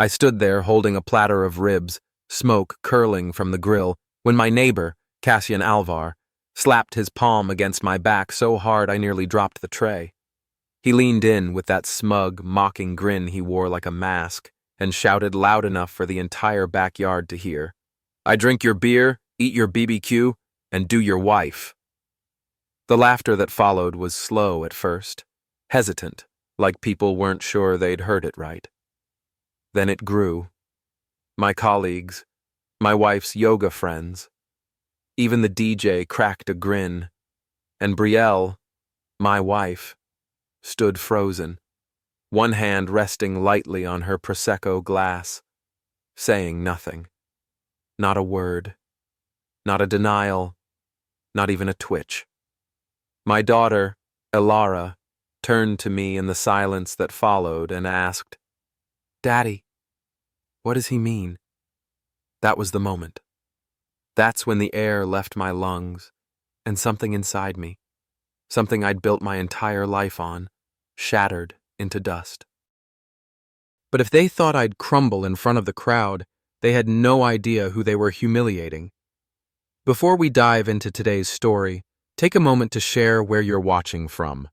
I stood there holding a platter of ribs, smoke curling from the grill, when my neighbor, Cassian Alvar, slapped his palm against my back so hard I nearly dropped the tray. He leaned in with that smug, mocking grin he wore like a mask and shouted loud enough for the entire backyard to hear, "I drink your beer, eat your BBQ, and do your wife." The laughter that followed was slow at first, hesitant, like people weren't sure they'd heard it right. Then it grew. My colleagues, my wife's yoga friends, even the DJ cracked a grin, and Brielle, my wife, stood frozen, one hand resting lightly on her Prosecco glass, saying nothing. Not a word, not a denial, not even a twitch. My daughter, Elara, turned to me in the silence that followed and asked, "Daddy, what does he mean?" That was the moment. That's when the air left my lungs, and something inside me, something I'd built my entire life on, shattered into dust. But if they thought I'd crumble in front of the crowd, they had no idea who they were humiliating. Before we dive into today's story, take a moment to share where you're watching from.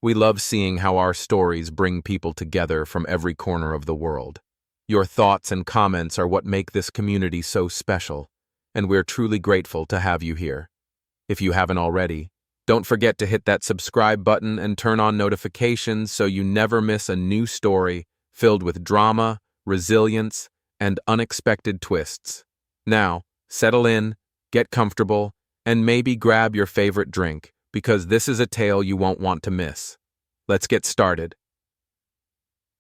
We love seeing how our stories bring people together from every corner of the world. Your thoughts and comments are what make this community so special, and we're truly grateful to have you here. If you haven't already, don't forget to hit that subscribe button and turn on notifications so you never miss a new story filled with drama, resilience, and unexpected twists. Now, settle in, get comfortable, and maybe grab your favorite drink, because this is a tale you won't want to miss. Let's get started.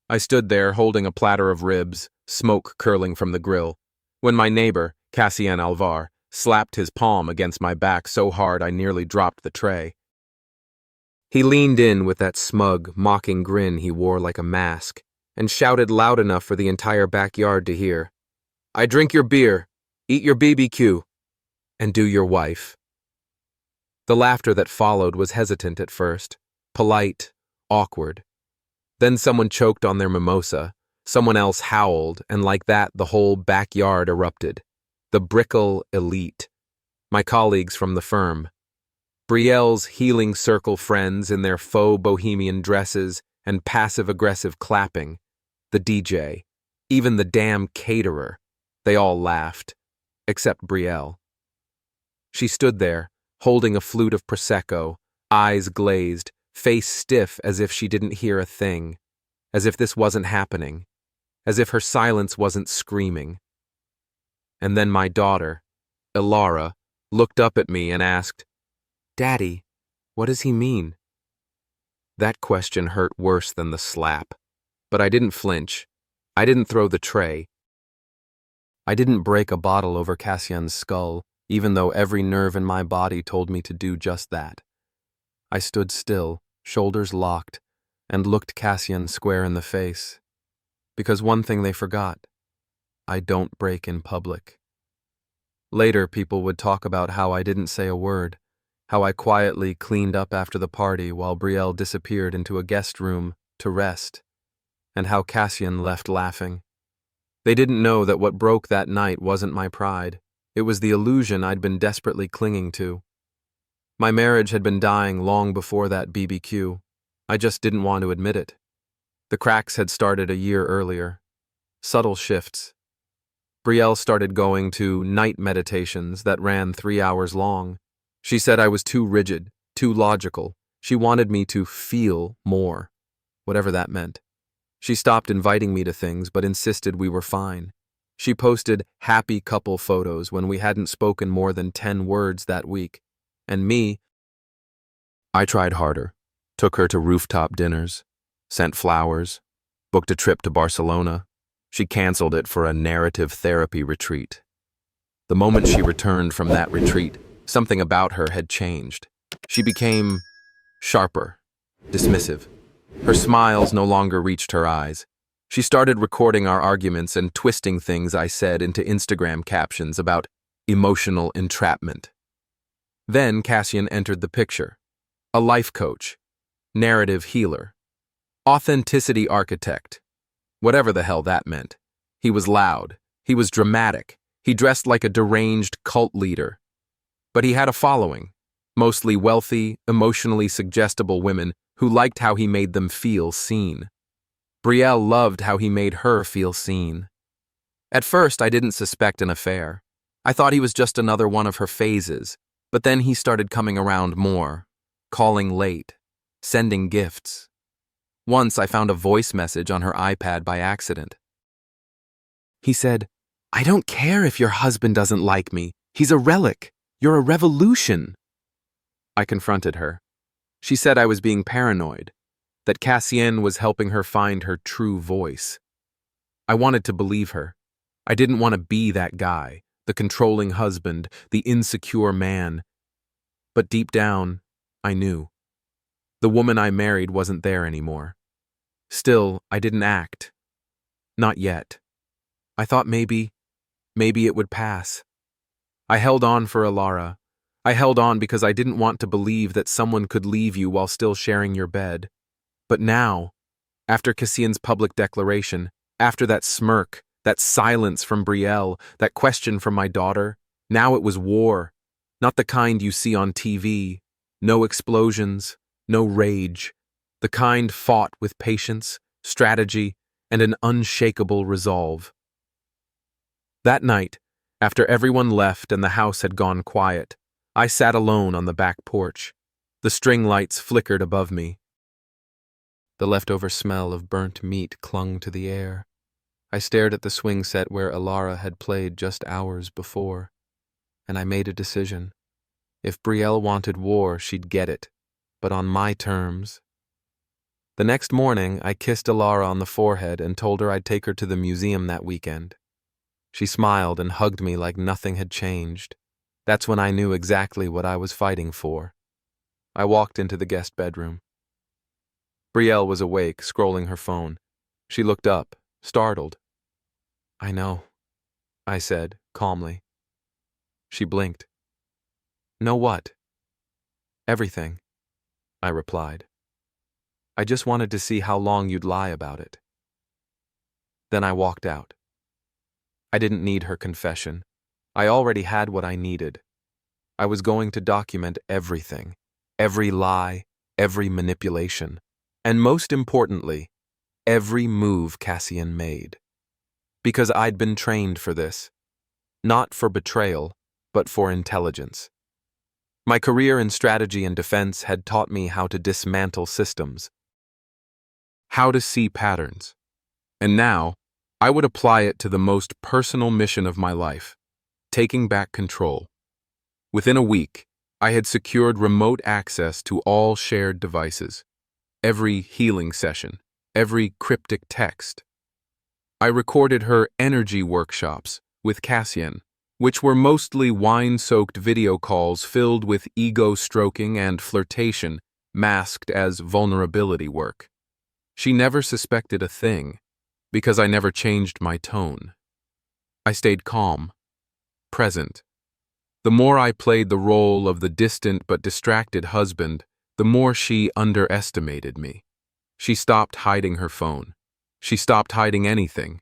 I stood there holding a platter of ribs, smoke curling from the grill, when my neighbor, Cassian Alvar, slapped his palm against my back so hard I nearly dropped the tray. He leaned in with that smug, mocking grin he wore like a mask and shouted loud enough for the entire backyard to hear, "I drink your beer, eat your BBQ, and do your wife." The laughter that followed was hesitant at first, polite, awkward. Then someone choked on their mimosa, someone else howled, and like that the whole backyard erupted. The Brickle elite, my colleagues from the firm, Brielle's healing circle friends in their faux bohemian dresses and passive-aggressive clapping, the DJ, even the damn caterer, they all laughed, except Brielle. She stood there, holding a flute of Prosecco, eyes glazed, face stiff as if she didn't hear a thing, as if this wasn't happening, as if her silence wasn't screaming. And then my daughter, Elara, looked up at me and asked, "Daddy, what does he mean?" That question hurt worse than the slap, but I didn't flinch. I didn't throw the tray. I didn't break a bottle over Cassian's skull, even though every nerve in my body told me to do just that. I stood still, shoulders locked, and looked Cassian square in the face. Because one thing they forgot, I don't break in public. Later, people would talk about how I didn't say a word, how I quietly cleaned up after the party while Brielle disappeared into a guest room to rest, and how Cassian left laughing. They didn't know that what broke that night wasn't my pride. It was the illusion I'd been desperately clinging to. My marriage had been dying long before that BBQ. I just didn't want to admit it. The cracks had started a year earlier. Subtle shifts. Brielle started going to night meditations that ran 3 hours long. She said I was too rigid, too logical. She wanted me to feel more, whatever that meant. She stopped inviting me to things but insisted we were fine. She posted happy couple photos when we hadn't spoken more than 10 words that week. And me, I tried harder. Took her to rooftop dinners, sent flowers, booked a trip to Barcelona. She canceled it for a narrative therapy retreat. The moment she returned from that retreat, something about her had changed. She became sharper, dismissive. Her smiles no longer reached her eyes. She started recording our arguments and twisting things I said into Instagram captions about emotional entrapment. Then Cassian entered the picture. A life coach, narrative healer, authenticity architect, whatever the hell that meant. He was loud. He was dramatic. He dressed like a deranged cult leader. But he had a following, mostly wealthy, emotionally suggestible women who liked how he made them feel seen. Brielle loved how he made her feel seen. At first, I didn't suspect an affair. I thought he was just another one of her phases, but then he started coming around more, calling late, sending gifts. Once I found a voice message on her iPad by accident. He said, "I don't care if your husband doesn't like me. He's a relic. You're a revolution." I confronted her. She said I was being paranoid, that Cassian was helping her find her true voice. I wanted to believe her. I didn't want to be that guy, the controlling husband, the insecure man. But deep down, I knew. The woman I married wasn't there anymore. Still, I didn't act. Not yet. I thought maybe it would pass. I held on for Alara. I held on because I didn't want to believe that someone could leave you while still sharing your bed. But now, after Cassian's public declaration, after that smirk, that silence from Brielle, that question from my daughter, now it was war. Not the kind you see on TV. No explosions, no rage. The kind fought with patience, strategy, and an unshakable resolve. That night, after everyone left and the house had gone quiet, I sat alone on the back porch. The string lights flickered above me. The leftover smell of burnt meat clung to the air. I stared at the swing set where Alara had played just hours before, and I made a decision. If Brielle wanted war, she'd get it, but on my terms. The next morning, I kissed Alara on the forehead and told her I'd take her to the museum that weekend. She smiled and hugged me like nothing had changed. That's when I knew exactly what I was fighting for. I walked into the guest bedroom. Brielle was awake, scrolling her phone. She looked up, startled. "I know," I said, calmly. She blinked. "Know what?" "Everything," I replied. "I just wanted to see how long you'd lie about it." Then I walked out. I didn't need her confession. I already had what I needed. I was going to document everything, every lie, every manipulation, and most importantly, every move Cassian made. Because I'd been trained for this. Not for betrayal, but for intelligence. My career in strategy and defense had taught me how to dismantle systems, how to see patterns. And now, I would apply it to the most personal mission of my life, taking back control. Within a week, I had secured remote access to all shared devices, every healing session, every cryptic text. I recorded her energy workshops with Cassian, which were mostly wine-soaked video calls filled with ego-stroking and flirtation, masked as vulnerability work. She never suspected a thing, because I never changed my tone. I stayed calm, present. The more I played the role of the distant but distracted husband, the more she underestimated me. She stopped hiding her phone. She stopped hiding anything.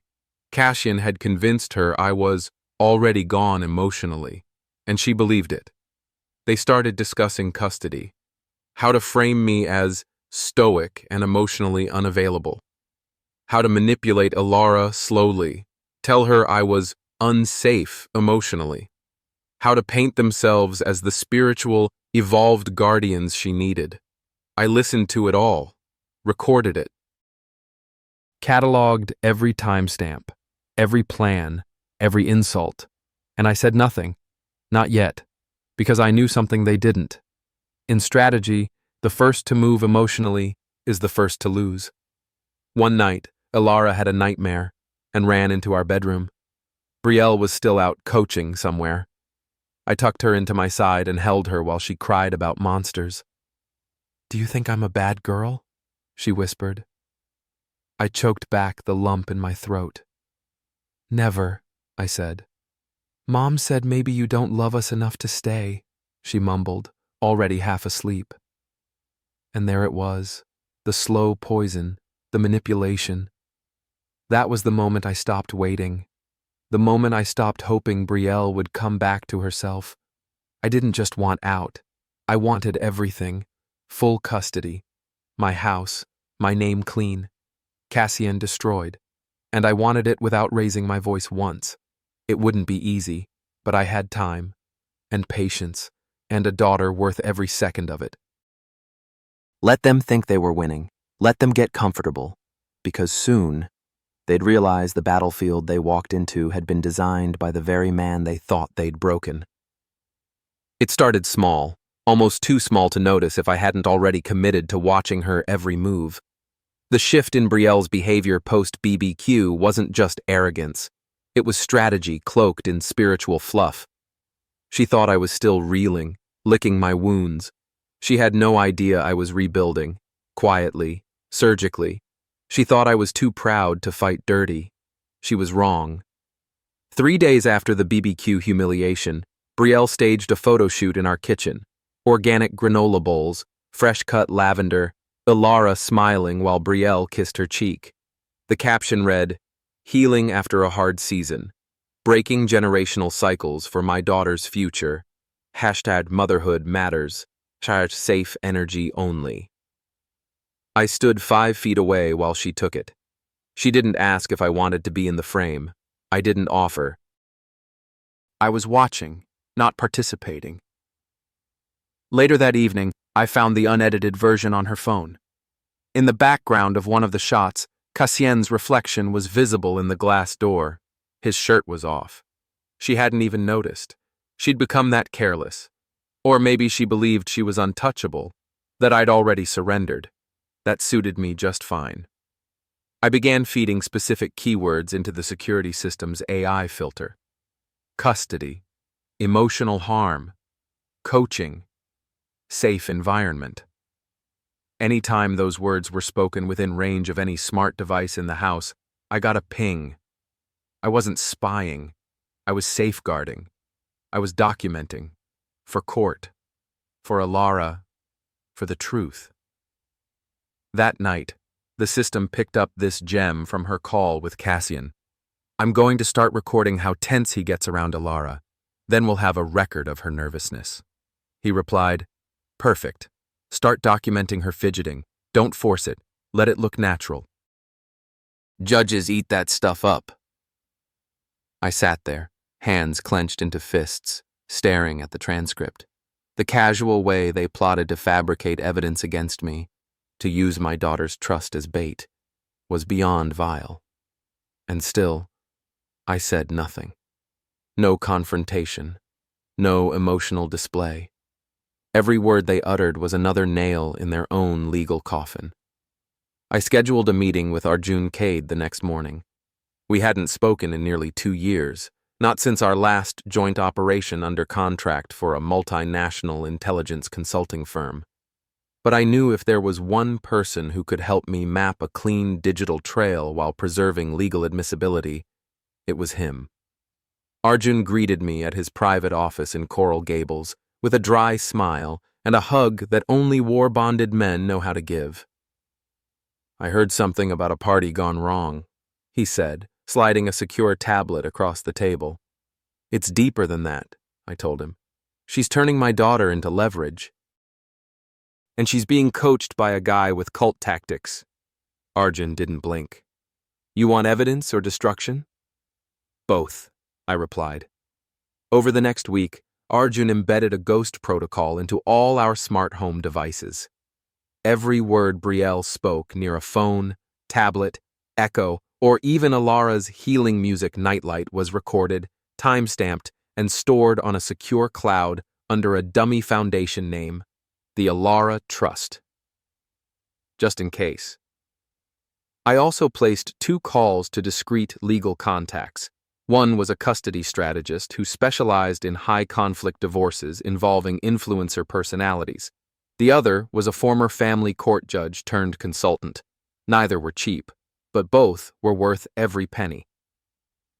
Cassian had convinced her I was already gone emotionally, and she believed it. They started discussing custody, how to frame me as stoic and emotionally unavailable, how to manipulate Alara slowly, tell her I was unsafe emotionally, how to paint themselves as the spiritual, evolved guardians she needed. I listened to it all, recorded it, cataloged every timestamp, every plan, every insult, and I said nothing, not yet, because I knew something they didn't. In strategy, the first to move emotionally is the first to lose. One night, Alara had a nightmare and ran into our bedroom. Brielle was still out coaching somewhere. I tucked her into my side and held her while she cried about monsters. "Do you think I'm a bad girl?" she whispered. I choked back the lump in my throat. "Never," I said. "Mom said maybe you don't love us enough to stay," she mumbled, already half asleep. And there it was, the slow poison, the manipulation. That was the moment I stopped waiting. The moment I stopped hoping Brielle would come back to herself. I didn't just want out. I wanted everything. Full custody. My house, my name clean. Cassian destroyed. And I wanted it without raising my voice once. It wouldn't be easy, but I had time, and patience, and a daughter worth every second of it. Let them think they were winning. Let them get comfortable. Because soon, they'd realize the battlefield they walked into had been designed by the very man they thought they'd broken. It started small, almost too small to notice if I hadn't already committed to watching her every move. The shift in Brielle's behavior post-BBQ wasn't just arrogance. It was strategy cloaked in spiritual fluff. She thought I was still reeling, licking my wounds. She had no idea I was rebuilding, quietly, surgically. She thought I was too proud to fight dirty. She was wrong. 3 days after the BBQ humiliation, Brielle staged a photo shoot in our kitchen. Organic granola bowls, fresh-cut lavender, Ilara smiling while Brielle kissed her cheek. The caption read, "Healing after a hard season. Breaking generational cycles for my daughter's future. #motherhood matters. #safe energy only." I stood 5 feet away while she took it. She didn't ask if I wanted to be in the frame. I didn't offer. I was watching, not participating. Later that evening, I found the unedited version on her phone. In the background of one of the shots, Cassien's reflection was visible in the glass door. His shirt was off. She hadn't even noticed. She'd become that careless. Or maybe she believed she was untouchable, that I'd already surrendered. That suited me just fine. I began feeding specific keywords into the security system's AI filter. Custody, emotional harm, coaching, safe environment. Anytime those words were spoken within range of any smart device in the house, I got a ping. I wasn't spying. I was safeguarding. I was documenting. For court. For Ilara. For the truth. That night, the system picked up this gem from her call with Cassian. "I'm going to start recording how tense he gets around Ilara. Then we'll have a record of her nervousness." He replied, "Perfect. Start documenting her fidgeting. Don't force it. Let it look natural." Judges eat that stuff up. I sat there, hands clenched into fists, staring at the transcript. The casual way they plotted to fabricate evidence against me, to use my daughter's trust as bait, was beyond vile. And still, I said nothing. No confrontation. No emotional display. Every word they uttered was another nail in their own legal coffin. I scheduled a meeting with Arjun Kade the next morning. We hadn't spoken in nearly 2 years, not since our last joint operation under contract for a multinational intelligence consulting firm. But I knew if there was one person who could help me map a clean digital trail while preserving legal admissibility, it was him. Arjun greeted me at his private office in Coral Gables with a dry smile and a hug that only war-bonded men know how to give. "I heard something about a party gone wrong," he said, sliding a secure tablet across the table. "It's deeper than that," I told him. "She's turning my daughter into leverage. And she's being coached by a guy with cult tactics." Arjun didn't blink. "You want evidence or destruction?" "Both," I replied. Over the next week, Arjun embedded a ghost protocol into all our smart home devices. Every word Brielle spoke near a phone, tablet, Echo, or even Ilara's healing music nightlight was recorded, time-stamped, and stored on a secure cloud under a dummy foundation name, the Ilara Trust. Just in case. I also placed 2 calls to discreet legal contacts. One was a custody strategist who specialized in high-conflict divorces involving influencer personalities. The other was a former family court judge turned consultant. Neither were cheap, but both were worth every penny.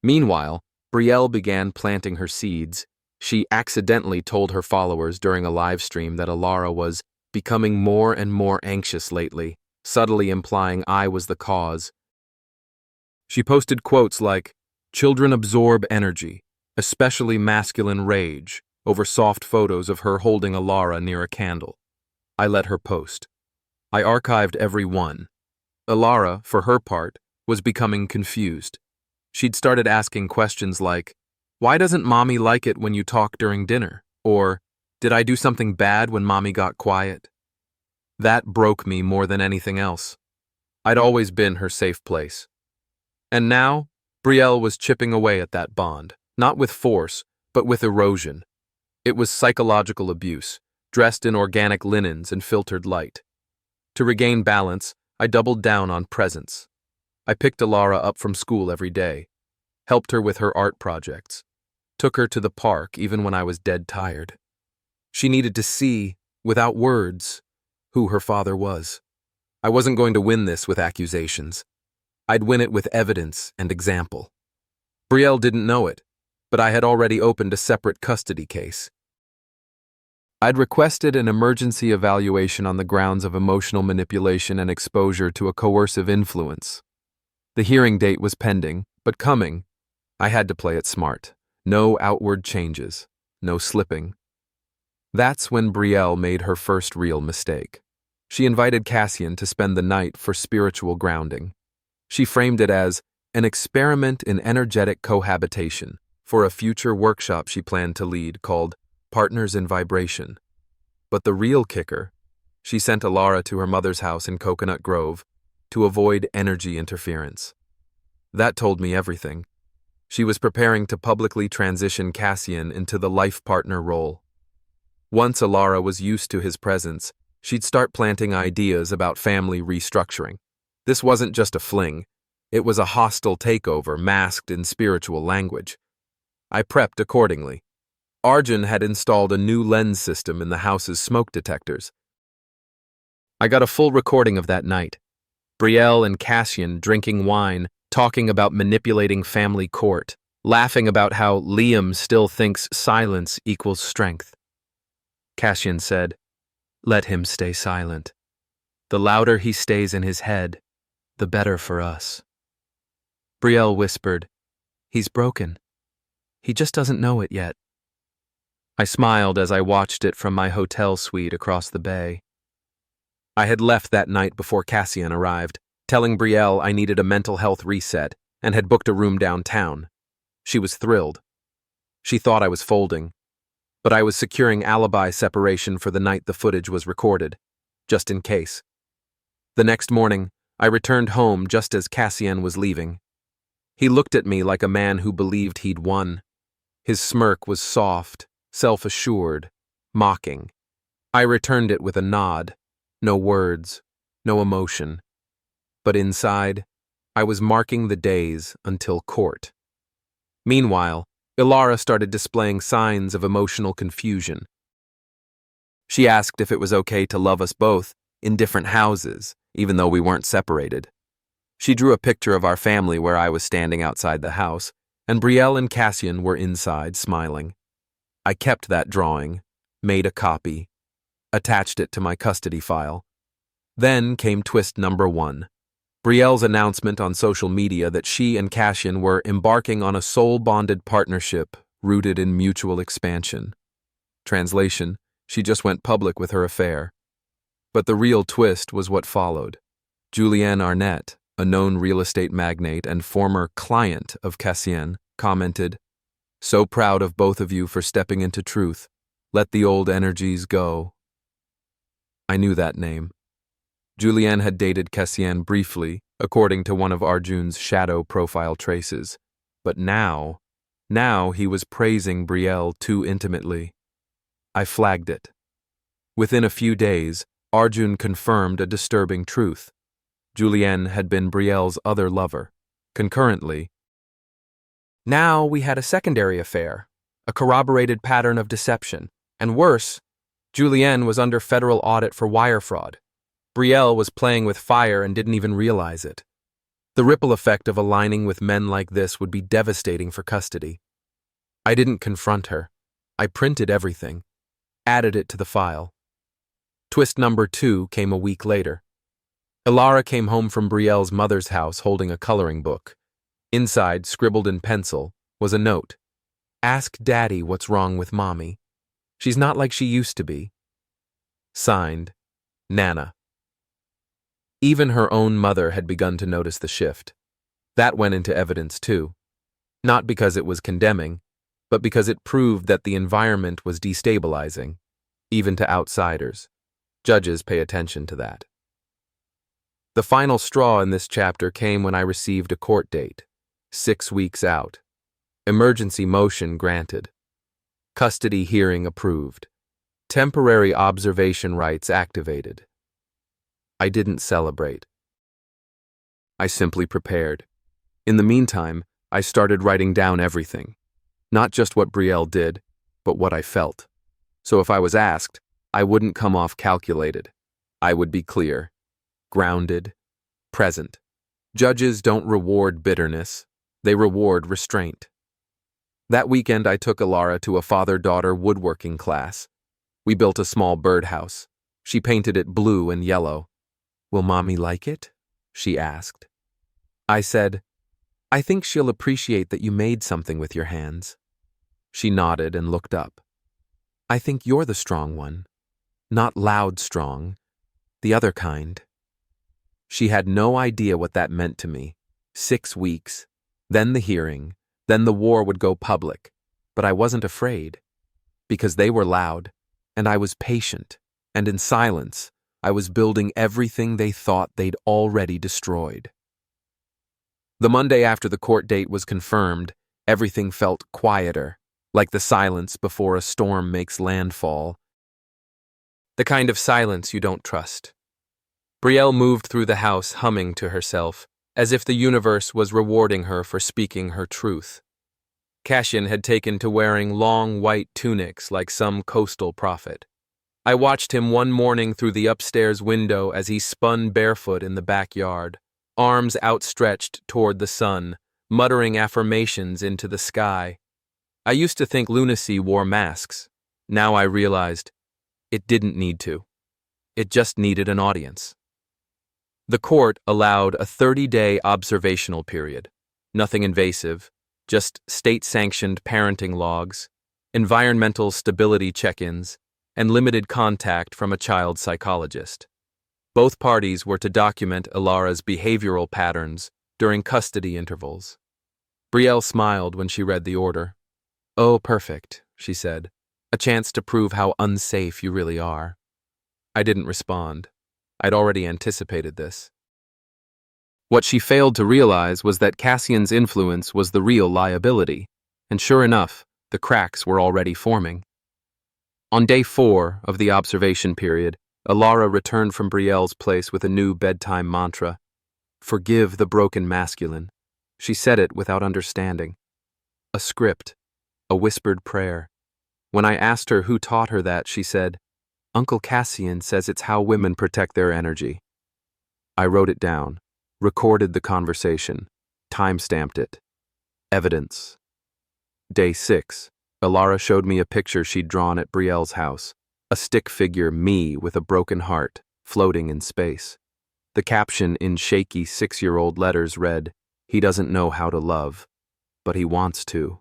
Meanwhile, Brielle began planting her seeds. She accidentally told her followers during a live stream that Ilara was becoming more and more anxious lately, subtly implying I was the cause. She posted quotes like, "Children absorb energy, especially masculine rage," over soft photos of her holding Alara near a candle. I let her post. I archived every one. Alara, for her part, was becoming confused. She'd started asking questions like, "Why doesn't mommy like it when you talk during dinner?" Or, "Did I do something bad when mommy got quiet?" That broke me more than anything else. I'd always been her safe place. And now, Brielle was chipping away at that bond, not with force, but with erosion. It was psychological abuse, dressed in organic linens and filtered light. To regain balance, I doubled down on presence. I picked Alara up from school every day, helped her with her art projects, took her to the park even when I was dead tired. She needed to see, without words, who her father was. I wasn't going to win this with accusations. I'd win it with evidence and example. Brielle didn't know it, but I had already opened a separate custody case. I'd requested an emergency evaluation on the grounds of emotional manipulation and exposure to a coercive influence. The hearing date was pending, but coming. I had to play it smart. No outward changes, no slipping. That's when Brielle made her first real mistake. She invited Cassian to spend the night for spiritual grounding. She framed it as an experiment in energetic cohabitation for a future workshop she planned to lead called Partners in Vibration. But the real kicker, she sent Alara to her mother's house in Coconut Grove to avoid energy interference. That told me everything. She was preparing to publicly transition Cassian into the life partner role. Once Alara was used to his presence, she'd start planting ideas about family restructuring. This wasn't just a fling. It was a hostile takeover masked in spiritual language. I prepped accordingly. Arjun had installed a new lens system in the house's smoke detectors. I got a full recording of that night. Brielle and Cassian drinking wine, talking about manipulating family court, laughing about how Liam still thinks silence equals strength. Cassian said, "Let him stay silent. The louder he stays in his head, the better for us." Brielle whispered, "He's broken. He just doesn't know it yet." I smiled as I watched it from my hotel suite across the bay. I had left that night before Cassian arrived, telling Brielle I needed a mental health reset and had booked a room downtown. She was thrilled. She thought I was folding, but I was securing alibi separation for the night the footage was recorded, just in case. The next morning, I returned home just as Cassian was leaving. He looked at me like a man who believed he'd won. His smirk was soft, self-assured, mocking. I returned it with a nod. No words, no emotion. But inside, I was marking the days until court. Meanwhile, Alara started displaying signs of emotional confusion. She asked if it was okay to love us both in different houses, even though we weren't separated. She drew a picture of our family where I was standing outside the house, and Brielle and Cassian were inside, smiling. I kept that drawing, made a copy, attached it to my custody file. Then came twist number 1. Brielle's announcement on social media that she and Cassian were embarking on a soul-bonded partnership rooted in mutual expansion. Translation, she just went public with her affair. But the real twist was what followed. Julianne Arnett, a known real estate magnate and former client of Cassian, commented, "So proud of both of you for stepping into truth. Let the old energies go." I knew that name. Julianne had dated Cassian briefly, according to one of Arjun's shadow profile traces. But now he was praising Brielle too intimately. I flagged it. Within a few days, Arjun confirmed a disturbing truth. Julianne had been Brielle's other lover. Concurrently, now we had a secondary affair, a corroborated pattern of deception, and worse, Julianne was under federal audit for wire fraud. Brielle was playing with fire and didn't even realize it. The ripple effect of aligning with men like this would be devastating for custody. I didn't confront her. I printed everything, added it to the file. Twist number 2 came a week later. Alara came home from Brielle's mother's house holding a coloring book. Inside, scribbled in pencil, was a note. Ask Daddy what's wrong with Mommy. She's not like she used to be. Signed, Nana. Even her own mother had begun to notice the shift. That went into evidence too. Not because it was condemning, but because it proved that the environment was destabilizing, even to outsiders. Judges pay attention to that. The final straw in this chapter came when I received a court date, 6 weeks out. Emergency motion granted. Custody hearing approved. Temporary observation rights activated. I didn't celebrate. I simply prepared. In the meantime, I started writing down everything. Not just what Brielle did, but what I felt. So if I was asked, I wouldn't come off calculated. I would be clear, grounded, present. Judges don't reward bitterness. They reward restraint. That weekend, I took Alara to a father-daughter woodworking class. We built a small birdhouse. She painted it blue and yellow. Will Mommy like it? She asked. I said, I think she'll appreciate that you made something with your hands. She nodded and looked up. I think you're the strong one. Not loud strong, the other kind. She had no idea what that meant to me. 6 weeks, then the hearing, then the war would go public. But I wasn't afraid, because they were loud, and I was patient, and in silence, I was building everything they thought they'd already destroyed. The Monday after the court date was confirmed, everything felt quieter, like the silence before a storm makes landfall. The kind of silence you don't trust. Brielle moved through the house humming to herself, as if the universe was rewarding her for speaking her truth. Cassian had taken to wearing long white tunics like some coastal prophet. I watched him one morning through the upstairs window as he spun barefoot in the backyard, arms outstretched toward the sun, muttering affirmations into the sky. I used to think lunacy wore masks. Now I realized it didn't need to. It just needed an audience. The court allowed a 30-day observational period. Nothing invasive, just state-sanctioned parenting logs, environmental stability check-ins, and limited contact from a child psychologist. Both parties were to document Alara's behavioral patterns during custody intervals. Brielle smiled when she read the order. Oh, perfect, she said. A chance to prove how unsafe you really are. I didn't respond. I'd already anticipated this. What she failed to realize was that Cassian's influence was the real liability, and sure enough, the cracks were already forming. On day 4 of the observation period, Alara returned from Brielle's place with a new bedtime mantra. Forgive the broken masculine. She said it without understanding. A script, a whispered prayer. When I asked her who taught her that, she said, Uncle Cassian says it's how women protect their energy. I wrote it down, recorded the conversation, time-stamped it. Evidence. Day 6. Alara showed me a picture she'd drawn at Brielle's house, a stick figure me with a broken heart, floating in space. The caption in shaky 6-year-old letters read, He doesn't know how to love, but he wants to.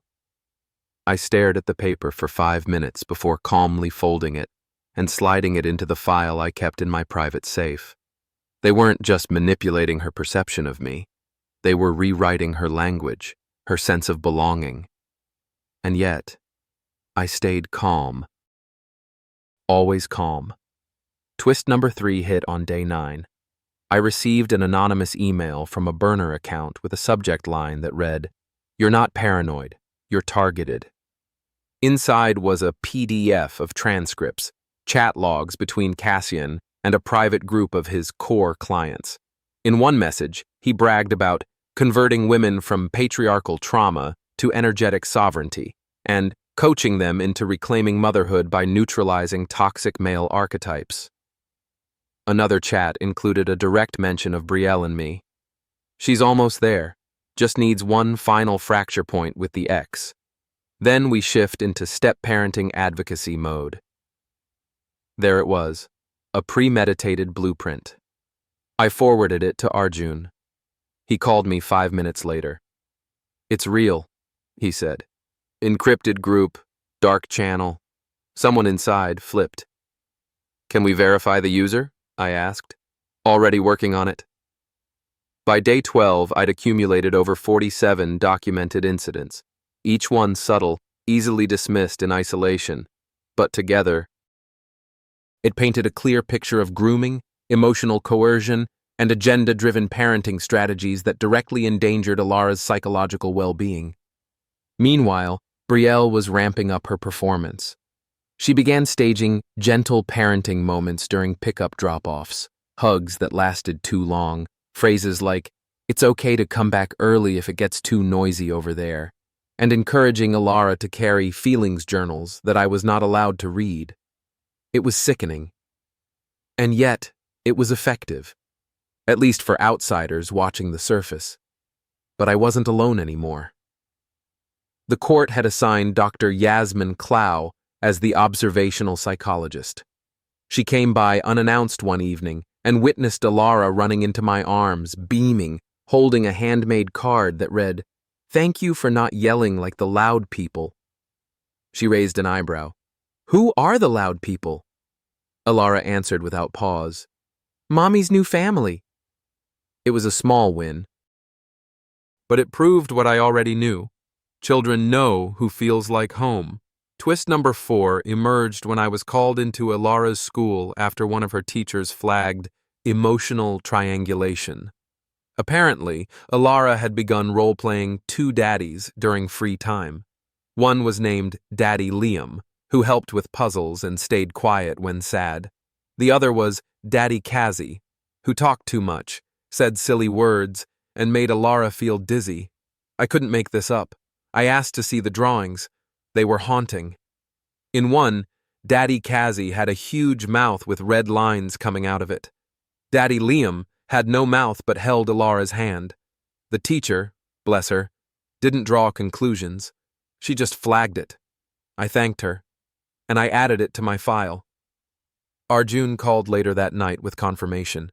I stared at the paper for 5 minutes before calmly folding it and sliding it into the file I kept in my private safe. They weren't just manipulating her perception of me. They were rewriting her language, her sense of belonging. And yet, I stayed calm. Always calm. Twist number 3 hit on day 9. I received an anonymous email from a burner account with a subject line that read, You're not paranoid, you're targeted. Inside was a PDF of transcripts, chat logs between Cassian and a private group of his core clients. In one message, he bragged about converting women from patriarchal trauma to energetic sovereignty and coaching them into reclaiming motherhood by neutralizing toxic male archetypes. Another chat included a direct mention of Brielle and me. She's almost there, just needs one final fracture point with the ex. Then we shift into step-parenting advocacy mode. There it was, a premeditated blueprint. I forwarded it to Arjun. He called me 5 minutes later. It's real, he said. Encrypted group, dark channel. Someone inside flipped. Can we verify the user? I asked. Already working on it. By day 12, I'd accumulated over 47 documented incidents, each one subtle, easily dismissed in isolation, but together, it painted a clear picture of grooming, emotional coercion, and agenda-driven parenting strategies that directly endangered Alara's psychological well-being. Meanwhile, Brielle was ramping up her performance. She began staging gentle parenting moments during pickup drop-offs, hugs that lasted too long, phrases like, "It's okay to come back early if it gets too noisy over there," and encouraging Alara to carry feelings journals that I was not allowed to read. It was sickening. And yet, it was effective, at least for outsiders watching the surface. But I wasn't alone anymore. The court had assigned Dr. Yasmin Clow as the observational psychologist. She came by unannounced one evening and witnessed Alara running into my arms, beaming, holding a handmade card that read, "Thank you for not yelling like the loud people." She raised an eyebrow. "Who are the loud people?" Alara answered without pause. "Mommy's new family." It was a small win, but it proved what I already knew. Children know who feels like home. Twist number 4 emerged when I was called into Alara's school after one of her teachers flagged emotional triangulation. Apparently, Alara had begun role-playing 2 daddies during free time. One was named Daddy Liam, who helped with puzzles and stayed quiet when sad. The other was Daddy Kazi, who talked too much, said silly words, and made Alara feel dizzy. I couldn't make this up. I asked to see the drawings. They were haunting. In one, Daddy Kazi had a huge mouth with red lines coming out of it. Daddy Liam had no mouth but held Alara's hand. The teacher, bless her, didn't draw conclusions. She just flagged it. I thanked her, and I added it to my file. Arjun called later that night with confirmation.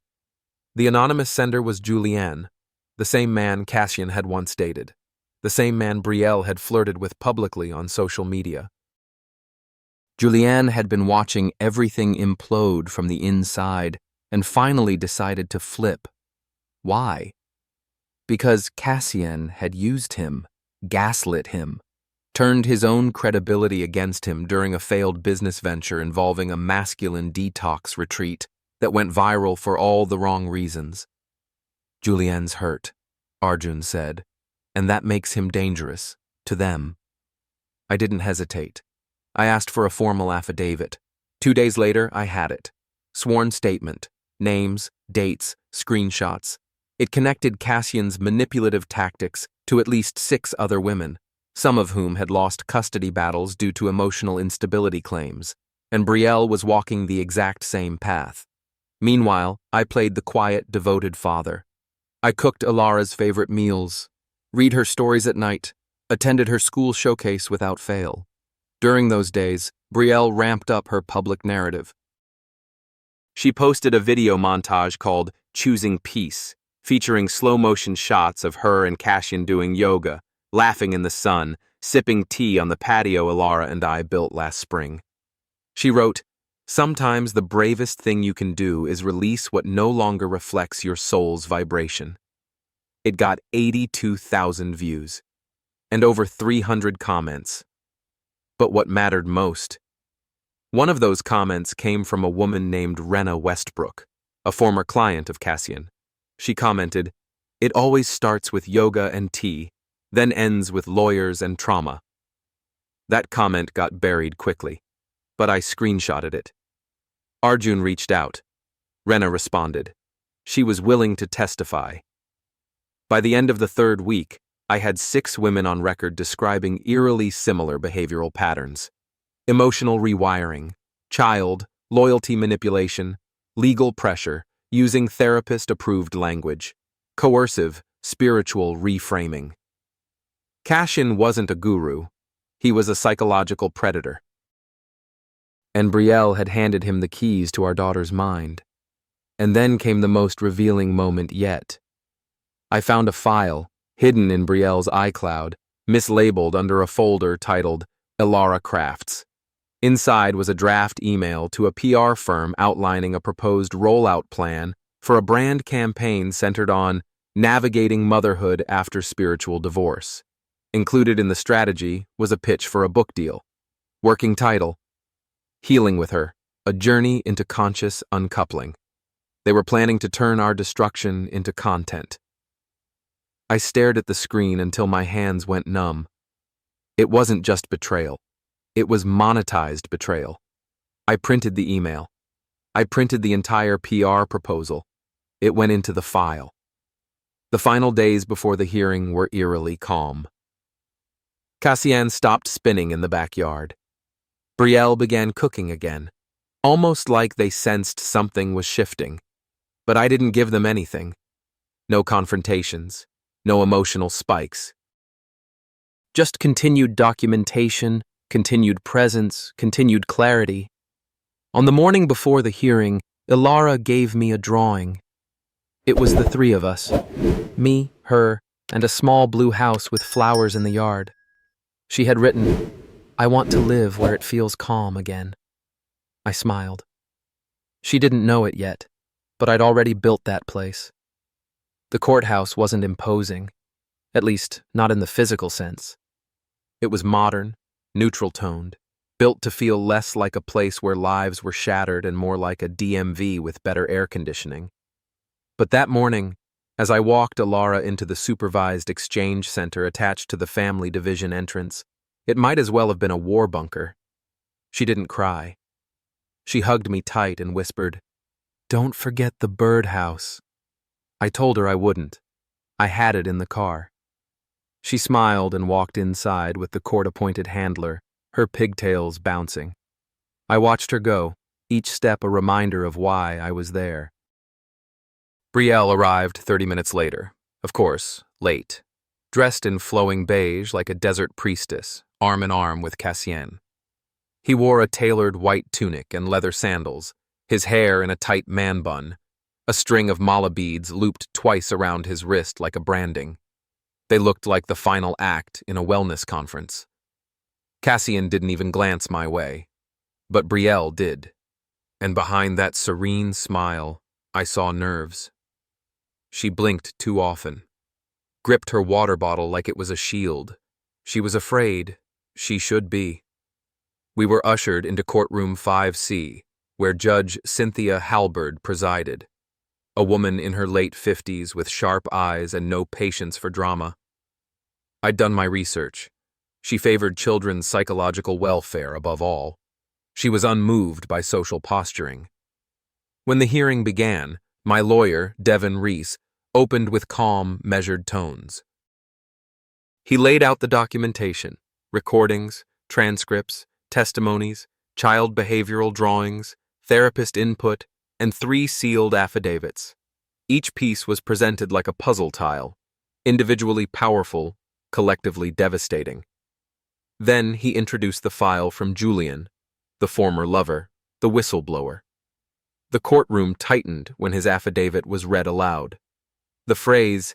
The anonymous sender was Julianne, the same man Cassian had once dated, the same man Brielle had flirted with publicly on social media. Julianne had been watching everything implode from the inside and finally decided to flip. Why? Because Cassian had used him, gaslit him, turned his own credibility against him during a failed business venture involving a masculine detox retreat that went viral for all the wrong reasons. Julianne's hurt, Arjun said, and that makes him dangerous, to them. I didn't hesitate. I asked for a formal affidavit. 2 days later, I had it. Sworn statement, names, dates, screenshots. It connected Cassian's manipulative tactics to at least 6 other women, some of whom had lost custody battles due to emotional instability claims, and Brielle was walking the exact same path. Meanwhile, I played the quiet, devoted father. I cooked Alara's favorite meals, read her stories at night, attended her school showcase without fail. During those days, Brielle ramped up her public narrative. She posted a video montage called Choosing Peace, featuring slow-motion shots of her and Cassian doing yoga, laughing in the sun, sipping tea on the patio Alara and I built last spring. She wrote, "Sometimes the bravest thing you can do is release what no longer reflects your soul's vibration." It got 82,000 views and over 300 comments. But what mattered most? One of those comments came from a woman named Renna Westbrook, a former client of Cassian. She commented, "It always starts with yoga and tea, then ends with lawyers and trauma." That comment got buried quickly, but I screenshotted it. Arjun reached out. Renna responded. She was willing to testify. By the end of the 3rd week, I had 6 women on record describing eerily similar behavioral patterns. Emotional rewiring, child, loyalty manipulation, legal pressure, using therapist-approved language, coercive, spiritual reframing. Cassian wasn't a guru. He was a psychological predator. And Brielle had handed him the keys to our daughter's mind. And then came the most revealing moment yet. I found a file, hidden in Brielle's iCloud, mislabeled under a folder titled Ilara Crafts. Inside was a draft email to a PR firm outlining a proposed rollout plan for a brand campaign centered on navigating motherhood after spiritual divorce. Included in the strategy was a pitch for a book deal. Working title: Healing with Her, A Journey into Conscious Uncoupling. They were planning to turn our destruction into content. I stared at the screen until my hands went numb. It wasn't just betrayal. It was monetized betrayal. I printed the email. I printed the entire PR proposal. It went into the file. The final days before the hearing were eerily calm. Cassian stopped spinning in the backyard. Brielle began cooking again, almost like they sensed something was shifting. But I didn't give them anything. No confrontations, no emotional spikes. Just continued documentation, continued presence, continued clarity. On the morning before the hearing, Ilara gave me a drawing. It was the three of us, me, her, and a small blue house with flowers in the yard. She had written, "I want to live where it feels calm again." I smiled. She didn't know it yet, but I'd already built that place. The courthouse wasn't imposing, at least not in the physical sense. It was modern, neutral-toned, built to feel less like a place where lives were shattered and more like a DMV with better air conditioning. But that morning, as I walked Ilara into the supervised exchange center attached to the family division entrance, it might as well have been a war bunker. She didn't cry. She hugged me tight and whispered, "Don't forget the birdhouse." I told her I wouldn't. I had it in the car. She smiled and walked inside with the court-appointed handler, her pigtails bouncing. I watched her go, each step a reminder of why I was there. Brielle arrived 30 minutes later, of course, late, dressed in flowing beige like a desert priestess, arm in arm with Cassian. He wore a tailored white tunic and leather sandals, his hair in a tight man bun, a string of mala beads looped twice around his wrist like a branding. They looked like the final act in a wellness conference. Cassian didn't even glance my way, but Brielle did, and behind that serene smile, I saw nerves. She blinked too often, gripped her water bottle like it was a shield. She was afraid. She should be. We were ushered into courtroom 5C, where Judge Cynthia Halberd presided, a woman in her late 50s with sharp eyes and no patience for drama. I'd done my research. She favored children's psychological welfare above all. She was unmoved by social posturing. When the hearing began, my lawyer, Devin Reese, opened with calm, measured tones. He laid out the documentation, recordings, transcripts, testimonies, child behavioral drawings, therapist input, and 3 sealed affidavits. Each piece was presented like a puzzle tile, individually powerful, collectively devastating. Then he introduced the file from Julian, the former lover, the whistleblower. The courtroom tightened when his affidavit was read aloud. The phrase,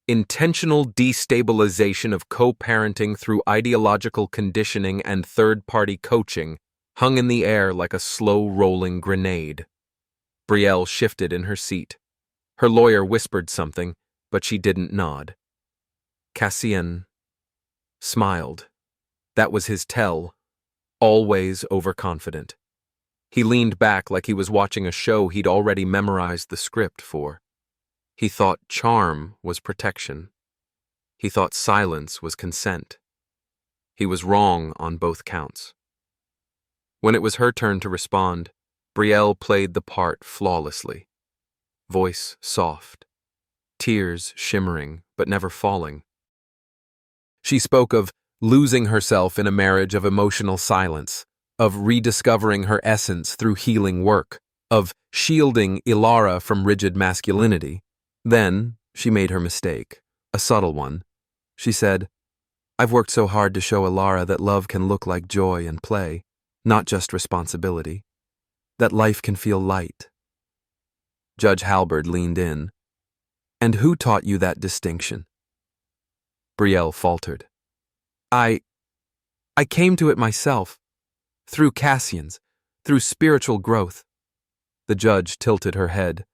"intentional destabilization of co-parenting through ideological conditioning and third-party coaching," hung in the air like a slow-rolling grenade. Brielle shifted in her seat. Her lawyer whispered something, but she didn't nod. Cassian smiled. That was his tell, always overconfident. He leaned back like he was watching a show he'd already memorized the script for. He thought charm was protection. He thought silence was consent. He was wrong on both counts. When it was her turn to respond, Brielle played the part flawlessly. Voice soft, tears shimmering but never falling. She spoke of losing herself in a marriage of emotional silence, of rediscovering her essence through healing work, of shielding Ilara from rigid masculinity. Then, she made her mistake, a subtle one. She said, "I've worked so hard to show Ilara that love can look like joy and play, not just responsibility. That life can feel light." Judge Halberd leaned in. "And who taught you that distinction?" Brielle faltered. I came to it myself. Through Cassian's, through spiritual growth. The judge tilted her head.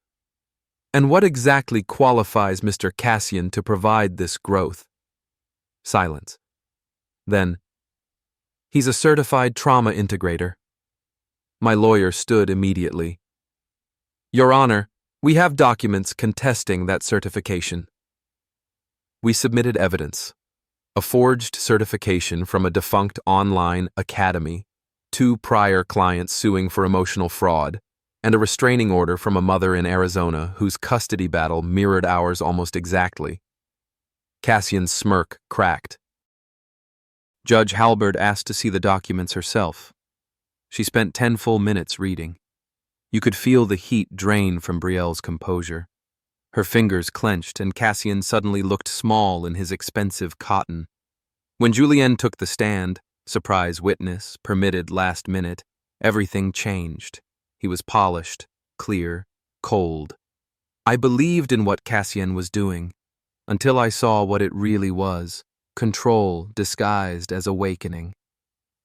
And what exactly qualifies Mr. Cassian to provide this growth? Silence. Then, he's a certified trauma integrator. My lawyer stood immediately. Your Honor, we have documents contesting that certification. We submitted evidence. A forged certification from a defunct online academy, 2 prior clients suing for emotional fraud, and a restraining order from a mother in Arizona whose custody battle mirrored ours almost exactly. Cassian's smirk cracked. Judge Halberd asked to see the documents herself. She spent 10 full minutes reading. You could feel the heat drain from Brielle's composure. Her fingers clenched, and Cassian suddenly looked small in his expensive cotton. When Julien took the stand, surprise witness, permitted last minute, everything changed. He was polished, clear, cold. I believed in what Cassian was doing, until I saw what it really was, control disguised as awakening.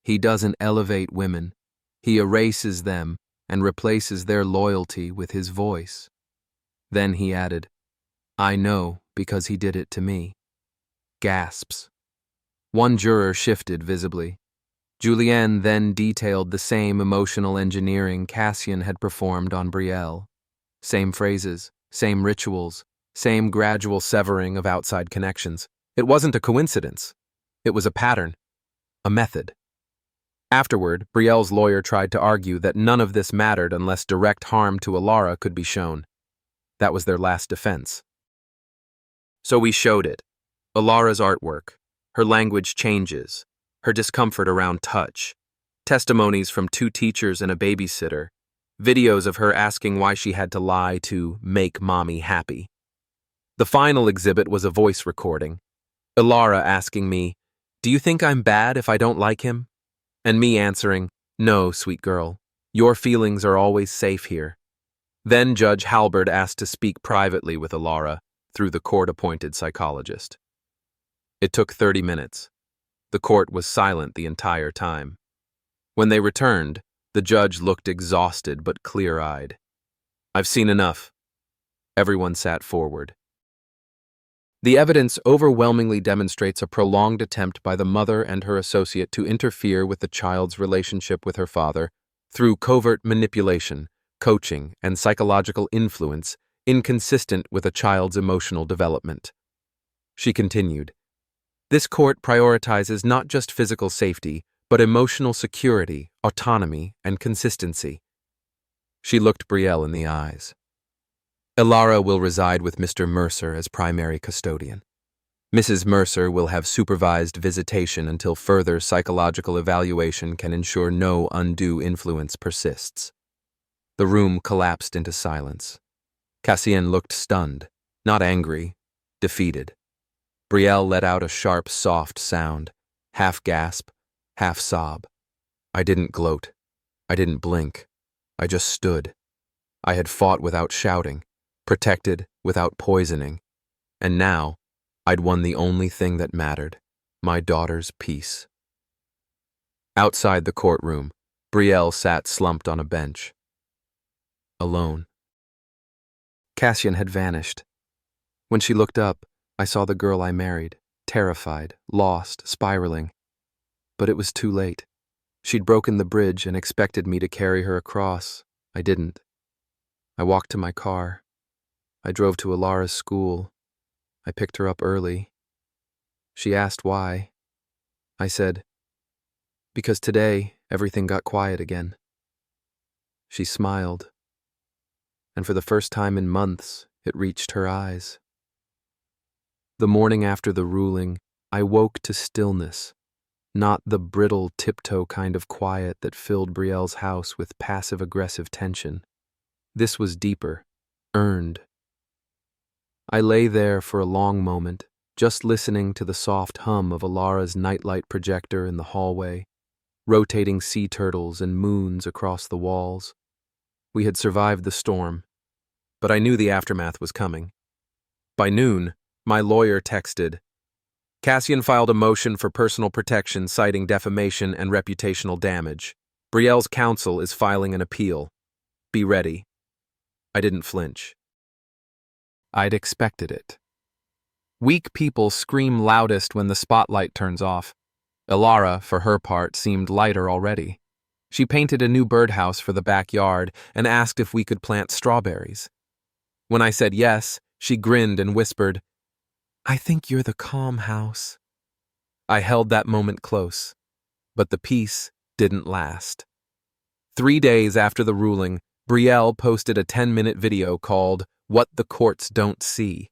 He doesn't elevate women. He erases them and replaces their loyalty with his voice. Then he added, I know because he did it to me. Gasps. One juror shifted visibly. Julien then detailed the same emotional engineering Cassian had performed on Brielle. Same phrases, same rituals, same gradual severing of outside connections. It wasn't a coincidence. It was a pattern, a method. Afterward, Brielle's lawyer tried to argue that none of this mattered unless direct harm to Alara could be shown. That was their last defense. So we showed it. Alara's artwork, her language changes, her discomfort around touch, testimonies from 2 teachers and a babysitter, videos of her asking why she had to lie to make mommy happy. The final exhibit was a voice recording. Alara asking me, do you think I'm bad if I don't like him? And me answering, no, sweet girl, your feelings are always safe here. Then Judge Halberd asked to speak privately with Alara through the court-appointed psychologist. It took 30 minutes. The court was silent the entire time. When they returned, the judge looked exhausted but clear-eyed. I've seen enough. Everyone sat forward. The evidence overwhelmingly demonstrates a prolonged attempt by the mother and her associate to interfere with the child's relationship with her father through covert manipulation, coaching, and psychological influence inconsistent with a child's emotional development. She continued, this court prioritizes not just physical safety, but emotional security, autonomy, and consistency. She looked Brielle in the eyes. Alara will reside with Mr. Mercer as primary custodian. Mrs. Mercer will have supervised visitation until further psychological evaluation can ensure no undue influence persists. The room collapsed into silence. Cassian looked stunned, not angry, defeated. Brielle let out a sharp, soft sound, half gasp, half sob. I didn't gloat. I didn't blink. I just stood. I had fought without shouting, protected without poisoning, and now I'd won the only thing that mattered, my daughter's peace. Outside the courtroom, Brielle sat slumped on a bench. Alone. Cassian had vanished. When she looked up, I saw the girl I married, terrified, lost, spiraling. But it was too late. She'd broken the bridge and expected me to carry her across. I didn't. I walked to my car. I drove to Alara's school. I picked her up early. She asked why. I said, because today everything got quiet again. She smiled, and for the first time in months, it reached her eyes. The morning after the ruling, I woke to stillness, not the brittle tiptoe kind of quiet that filled Brielle's house with passive-aggressive tension. This was deeper, earned. I lay there for a long moment, just listening to the soft hum of Alara's nightlight projector in the hallway, rotating sea turtles and moons across the walls. We had survived the storm, but I knew the aftermath was coming. By noon, my lawyer texted, Cassian filed a motion for personal protection citing defamation and reputational damage. Brielle's counsel is filing an appeal. Be ready. I didn't flinch. I'd expected it. Weak people scream loudest when the spotlight turns off. Ilara, for her part, seemed lighter already. She painted a new birdhouse for the backyard and asked if we could plant strawberries. When I said yes, she grinned and whispered, "I think you're the calm house." I held that moment close, but the peace didn't last. 3 days after the ruling, Brielle posted a 10-minute video called "What the Courts Don't See."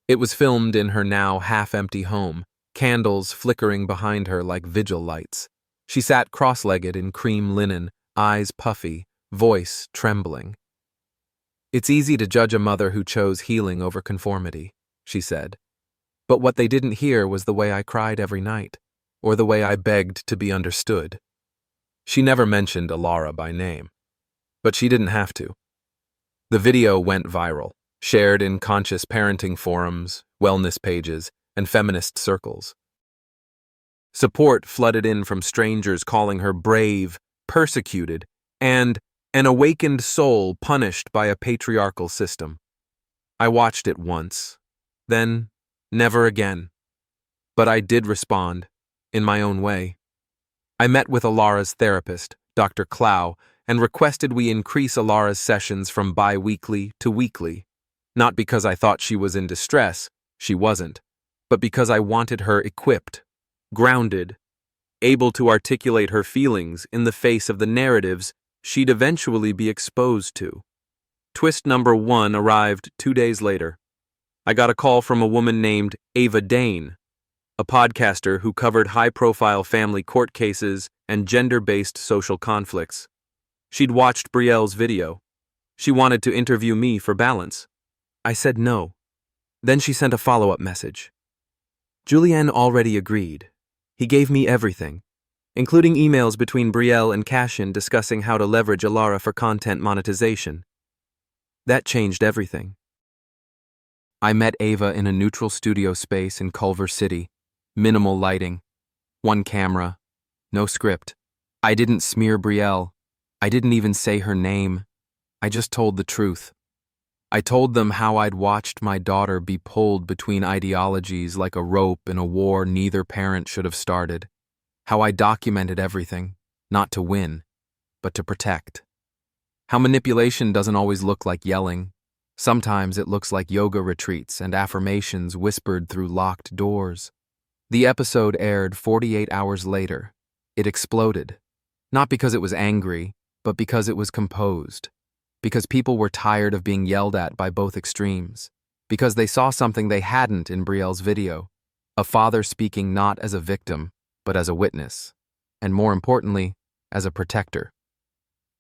It was filmed in her now half-empty home, candles flickering behind her like vigil lights. She sat cross-legged in cream linen, eyes puffy, voice trembling. "It's easy to judge a mother who chose healing over conformity," she said. "But what they didn't hear was the way I cried every night, or the way I begged to be understood." She never mentioned Ilara by name, but she didn't have to. The video went viral, shared in conscious parenting forums, wellness pages, and feminist circles. Support flooded in from strangers calling her brave, persecuted, and an awakened soul punished by a patriarchal system. I watched it once, then never again. But I did respond, in my own way. I met with Ilara's therapist, Dr. Clow, and requested we increase Ilara's sessions from bi-weekly to weekly. Not because I thought she was in distress, she wasn't, but because I wanted her equipped, grounded, able to articulate her feelings in the face of the narratives she'd eventually be exposed to. Twist number 1 arrived 2 days later. I got a call from a woman named Ava Dane, a podcaster who covered high-profile family court cases and gender-based social conflicts. She'd watched Brielle's video. She wanted to interview me for balance. I said no. Then she sent a follow-up message. Julien already agreed. He gave me everything, including emails between Brielle and Cassian discussing how to leverage Ilara for content monetization. That changed everything. I met Ava in a neutral studio space in Culver City. Minimal lighting. 1 camera. No script. I didn't smear Brielle. I didn't even say her name. I just told the truth. I told them how I'd watched my daughter be pulled between ideologies like a rope in a war neither parent should have started. How I documented everything, not to win, but to protect. How manipulation doesn't always look like yelling. Sometimes it looks like yoga retreats and affirmations whispered through locked doors. The episode aired 48 hours later. It exploded. Not because it was angry, but because it was composed. Because people were tired of being yelled at by both extremes. Because they saw something they hadn't in Brielle's video. A father speaking not as a victim, but as a witness. And more importantly, as a protector.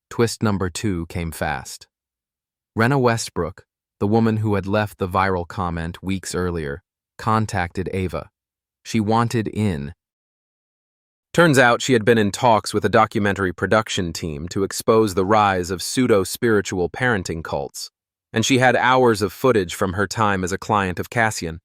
Twist number 2 came fast. Renna Westbrook, the woman who had left the viral comment weeks earlier, contacted Ava. She wanted in. Turns out she had been in talks with a documentary production team to expose the rise of pseudo-spiritual parenting cults, and she had hours of footage from her time as a client of Cassian,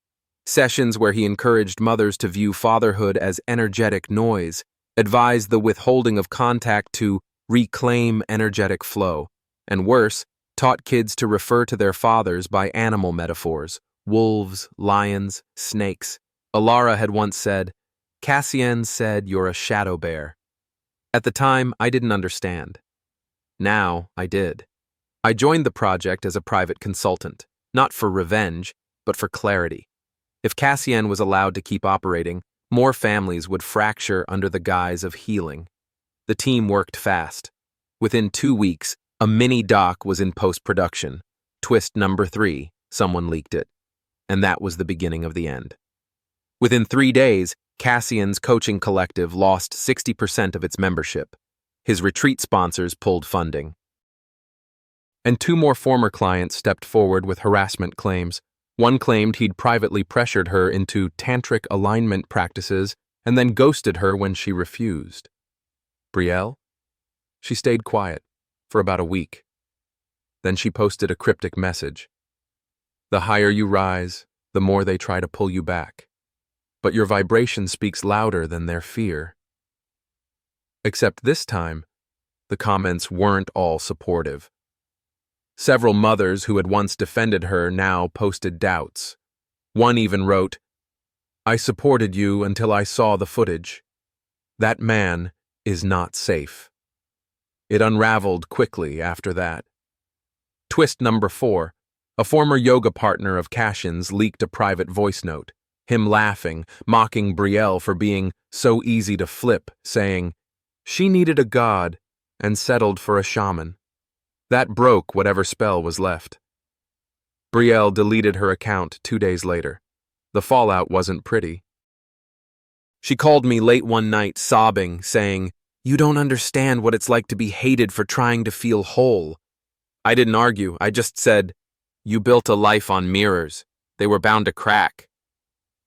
sessions where he encouraged mothers to view fatherhood as energetic noise, advised the withholding of contact to reclaim energetic flow, and worse, taught kids to refer to their fathers by animal metaphors, wolves, lions, snakes. Ilara had once said, "Cassian said you're a shadow bear." At the time, I didn't understand. Now, I did. I joined the project as a private consultant, not for revenge, but for clarity. If Cassian was allowed to keep operating, more families would fracture under the guise of healing. The team worked fast. Within 2 weeks, a mini-doc was in post-production. Twist number 3, someone leaked it. And that was the beginning of the end. Within 3 days, Cassian's coaching collective lost 60% of its membership. His retreat sponsors pulled funding. And 2 more former clients stepped forward with harassment claims. One claimed he'd privately pressured her into tantric alignment practices and then ghosted her when she refused. Brielle? She stayed quiet for about a week. Then she posted a cryptic message. The higher you rise, the more they try to pull you back. but your vibration speaks louder than their fear. Except this time, the comments weren't all supportive. Several mothers who had once defended her now posted doubts. One even wrote, "I supported you until I saw the footage. That man is not safe." It unraveled quickly after that. Twist number 4. A former yoga partner of Cassian's leaked a private voice note, him laughing, mocking Brielle for being so easy to flip, saying, "She needed a god and settled for a shaman." That broke whatever spell was left. Brielle deleted her account 2 days later. The fallout wasn't pretty. She called me late one night sobbing, saying, "You don't understand what it's like to be hated for trying to feel whole." I didn't argue, I just said, "You built a life on mirrors. They were bound to crack."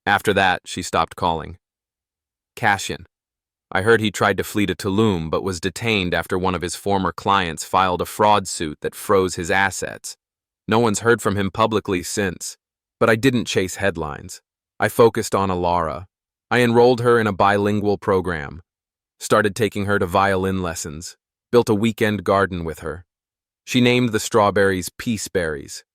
After that, she stopped calling. Cassian. I heard he tried to flee to Tulum but was detained after one of his former clients filed a fraud suit that froze his assets. No one's heard from him publicly since, but I didn't chase headlines. I focused on Alara. I enrolled her in a bilingual program, started taking her to violin lessons, built a weekend garden with her. She named the strawberries peaceberries.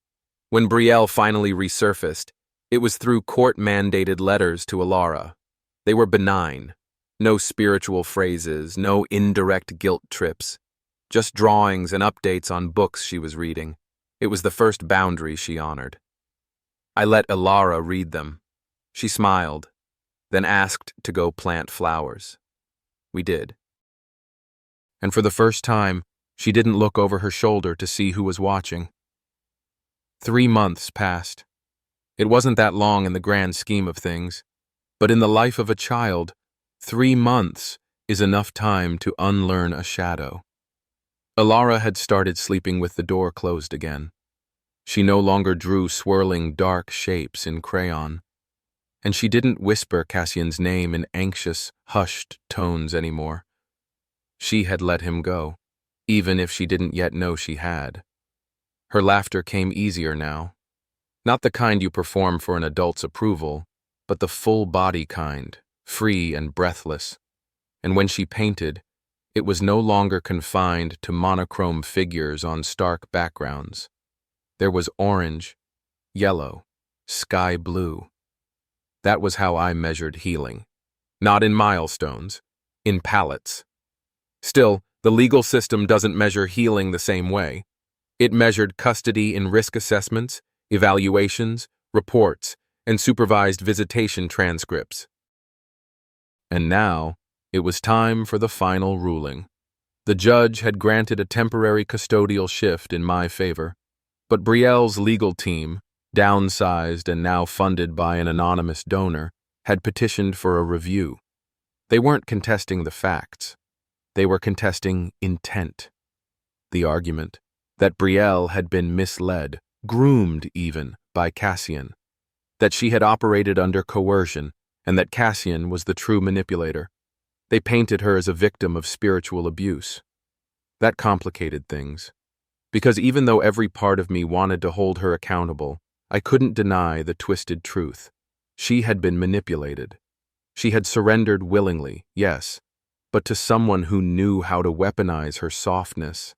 When Brielle finally resurfaced, it was through court-mandated letters to Alara. They were benign. No spiritual phrases, no indirect guilt trips. Just drawings and updates on books she was reading. It was the first boundary she honored. I let Alara read them. She smiled, then asked to go plant flowers. We did. And for the first time, she didn't look over her shoulder to see who was watching. 3 months passed. It wasn't that long in the grand scheme of things, but in the life of a child, 3 months is enough time to unlearn a shadow. Alara had started sleeping with the door closed again. She no longer drew swirling dark shapes in crayon, and she didn't whisper Cassian's name in anxious, hushed tones anymore. She had let him go, even if she didn't yet know she had. Her laughter came easier now. Not the kind you perform for an adult's approval, but the full-body kind, free and breathless. And when she painted, it was no longer confined to monochrome figures on stark backgrounds. There was orange, yellow, sky blue. That was how I measured healing. Not in milestones, in palettes. Still, the legal system doesn't measure healing the same way. It measured custody in risk assessments, evaluations, reports, and supervised visitation transcripts. And now, it was time for the final ruling. The judge had granted a temporary custodial shift in my favor, but Brielle's legal team, downsized and now funded by an anonymous donor, had petitioned for a review. They weren't contesting the facts. They were contesting intent. The argument that Brielle had been misled, groomed even, by Cassian, that she had operated under coercion, and that Cassian was the true manipulator. They painted her as a victim of spiritual abuse. That complicated things, because even though every part of me wanted to hold her accountable, I couldn't deny the twisted truth. She had been manipulated. She had surrendered willingly, yes, but to someone who knew how to weaponize her softness.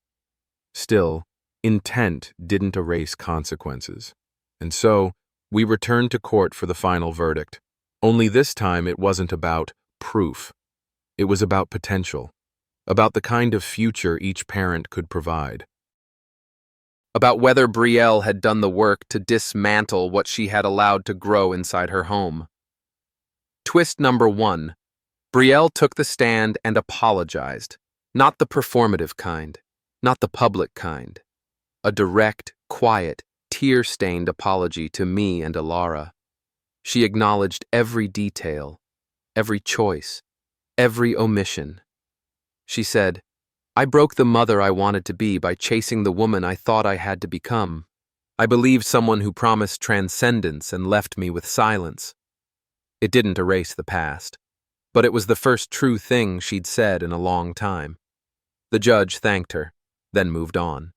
Still, intent didn't erase consequences. And so, we returned to court for the final verdict. Only this time it wasn't about proof. It was about potential, about the kind of future each parent could provide. About whether Brielle had done the work to dismantle what she had allowed to grow inside her home. Twist number 1. Brielle took the stand and apologized. Not the performative kind, not the public kind. A direct, quiet, tear-stained apology to me and Alara. She acknowledged every detail, every choice, every omission. She said, "I broke the mother I wanted to be by chasing the woman I thought I had to become. I believed someone who promised transcendence and left me with silence." It didn't erase the past, but it was the first true thing she'd said in a long time. The judge thanked her, then moved on.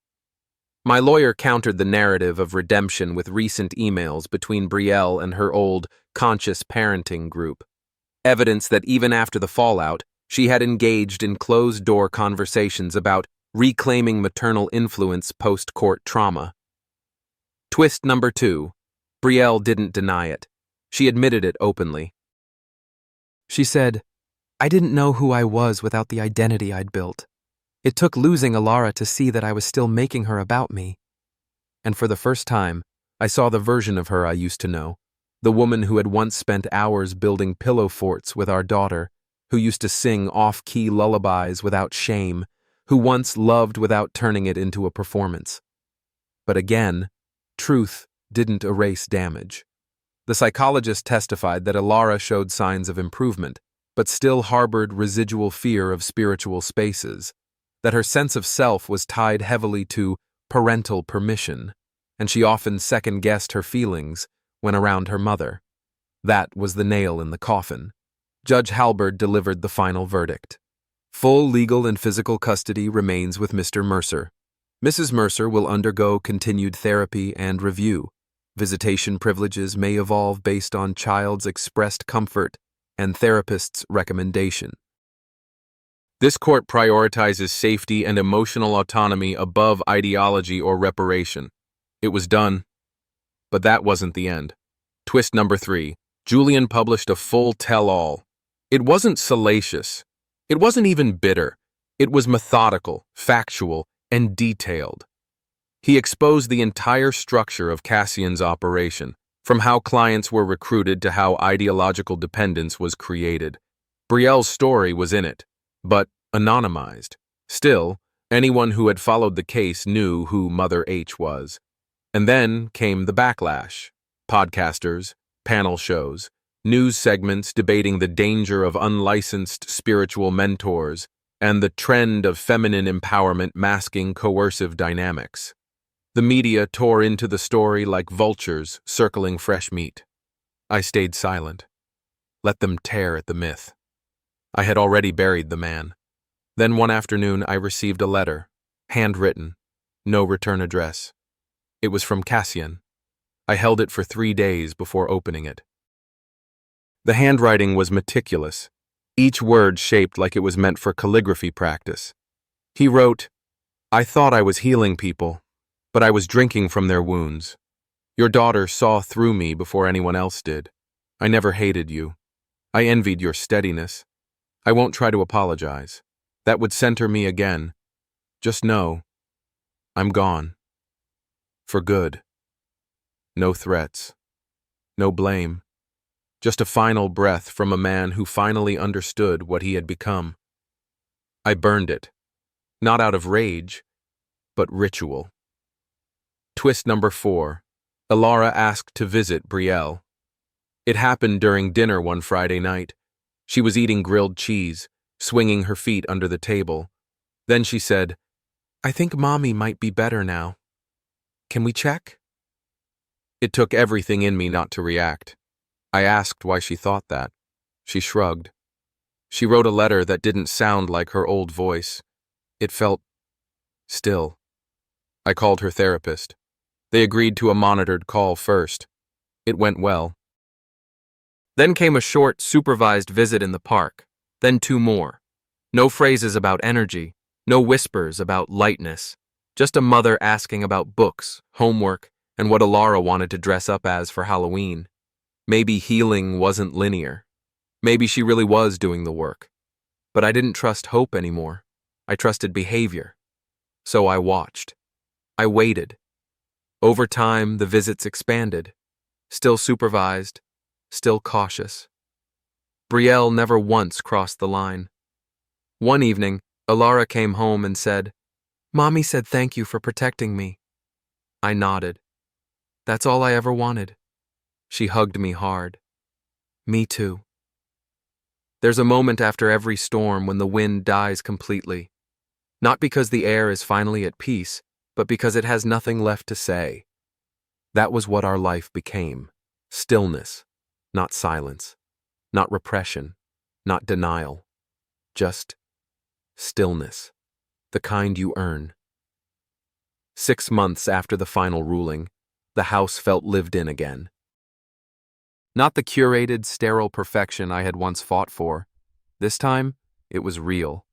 My lawyer countered the narrative of redemption with recent emails between Brielle and her old conscious parenting group. Evidence that even after the fallout, she had engaged in closed-door conversations about reclaiming maternal influence post-court trauma. Twist number 2. Brielle didn't deny it. She admitted it openly. She said, "I didn't know who I was without the identity I'd built. It took losing Alara to see that I was still making her about me. And for the first time, I saw the version of her I used to know, the woman who had once spent hours building pillow forts with our daughter, who used to sing off-key lullabies without shame, who once loved without turning it into a performance." But again, truth didn't erase damage. The psychologist testified that Alara showed signs of improvement, but still harbored residual fear of spiritual spaces, that her sense of self was tied heavily to parental permission, and she often second-guessed her feelings when around her mother. That was the nail in the coffin. Judge Halberd delivered the final verdict. Full legal and physical custody remains with Mr. Mercer. Mrs. Mercer will undergo continued therapy and review. Visitation privileges may evolve based on child's expressed comfort and therapist's recommendation. This court prioritizes safety and emotional autonomy above ideology or reparation. It was done, but that wasn't the end. Twist number 3. Julian published a full tell-all. It wasn't salacious. It wasn't even bitter. It was methodical, factual, and detailed. He exposed the entire structure of Cassian's operation, from how clients were recruited to how ideological dependence was created. Brielle's story was in it, but anonymized. Still, anyone who had followed the case knew who Mother H was. And then came the backlash. Podcasters, panel shows, news segments debating the danger of unlicensed spiritual mentors and the trend of feminine empowerment masking coercive dynamics. The media tore into the story like vultures circling fresh meat. I stayed silent. Let them tear at the myth. I had already buried the man. Then one afternoon I received a letter, handwritten, no return address. It was from Cassian. I held it for 3 days before opening it. The handwriting was meticulous, each word shaped like it was meant for calligraphy practice. He wrote, "I thought I was healing people, but I was drinking from their wounds. Your daughter saw through me before anyone else did. I never hated you. I envied your steadiness. I won't try to apologize. That would center me again. Just know, I'm gone. For good. No threats. No blame. Just a final breath from a man who finally understood what he had become. I burned it. Not out of rage, but ritual." Twist number 4. Alara asked to visit Brielle. It happened during dinner one Friday night. She was eating grilled cheese, swinging her feet under the table. Then she said, "I think Mommy might be better now. Can we check?" It took everything in me not to react. I asked why she thought that. She shrugged. She wrote a letter that didn't sound like her old voice. It felt still. I called her therapist. They agreed to a monitored call first. It went well. Then came a short, supervised visit in the park, then 2 more. No phrases about energy, no whispers about lightness, just a mother asking about books, homework, and what Alara wanted to dress up as for Halloween. Maybe healing wasn't linear. Maybe she really was doing the work. But I didn't trust hope anymore. I trusted behavior. So I watched. I waited. Over time, the visits expanded. Still supervised, still cautious. Brielle never once crossed the line. One evening, Alara came home and said, "Mommy said thank you for protecting me." I nodded. That's all I ever wanted. She hugged me hard. Me too. There's a moment after every storm when the wind dies completely. Not because the air is finally at peace, but because it has nothing left to say. That was what our life became. Stillness, not silence, not repression, not denial. Just stillness, the kind you earn. 6 months after the final ruling, the house felt lived in again. Not the curated, sterile perfection I had once fought for. This time, it was real.